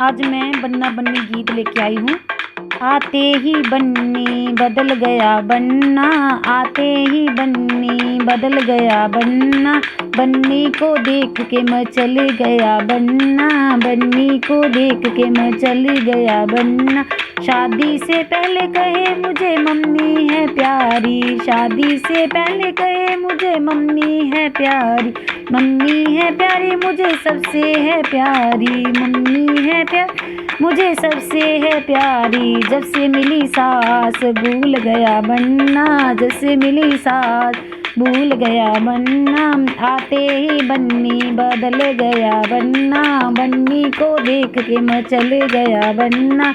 आज मैं बन्ना बन्नी गीत लेके आई हूँ। आते ही बन्नी बदल गया बन्ना, आते ही बन्नी बदल गया बन्ना, बन्नी को देख के मैं चल गया बन्ना, बन्नी को देख के मैं चल गया बन्ना। शादी से पहले कहे मुझे मम्मी है प्यारी, शादी से पहले कहे मुझे मम्मी है प्यारी, मम्मी है प्यारी मुझे सबसे है प्यारी, मम्मी है प्यारी मुझे सबसे है प्यारी। जब से मिली सास भूल गया बन्ना, जब से मिली सास भूल गया बन्ना, आते ही बन्नी बदल गया बन्ना, बन्नी को देख के मैं चल गया बन्ना।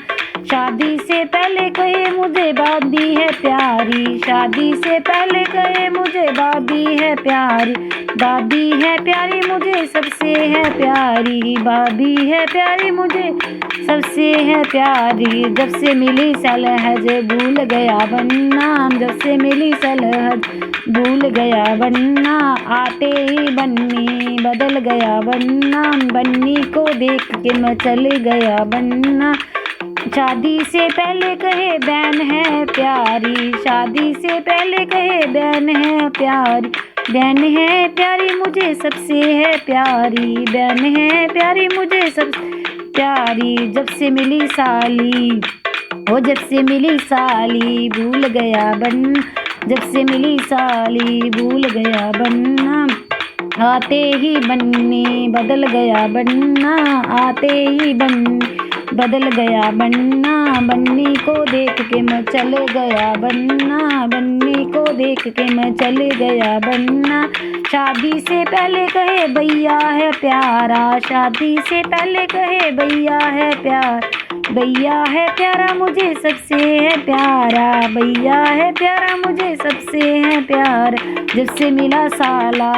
शादी से पहले कहे मुझे भाभी है प्यारी, शादी से पहले कहे मुझे भाभी है प्यारी, भाभी है प्यारी मुझे सबसे है प्यारी, भाभी है प्यारी मुझे सबसे है प्यारी। जब से मिली सलहज भूल गया बन्ना, जब से मिली सलहज भूल गया बन्ना, आते ही बन्नी बदल गया बन्ना, बन्नी को देख के मैं चल गया बन्ना। शादी से पहले कहे बहन है प्यारी, शादी से पहले कहे बहन है प्यारी, बहन है प्यारी मुझे सबसे है प्यारी, बहन है प्यारी मुझे सबसे प्यारी। जब से मिली साली ओ जब से मिली साली भूल गया बन्ना, जब से मिली साली भूल गया बन्ना, आते ही बन्नी बदल गया बन्ना, आते ही बन्नी बदल गया बन्ना, बन्नी को देख के मैं चल गया बन्ना, बन्नी को देख के मैं चल गया बन्ना। शादी से पहले कहे भैया है प्यारा, शादी से पहले कहे भैया है प्यार, भैया है प्यारा मुझे सबसे है प्यारा, भैया है प्यारा मुझे सबसे है प्यार। जब से मिला साला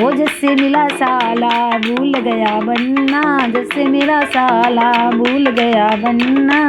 ओ जब से मिला साला भूल गया बन्ना, जब से मिला साला भूल गया बन्ना।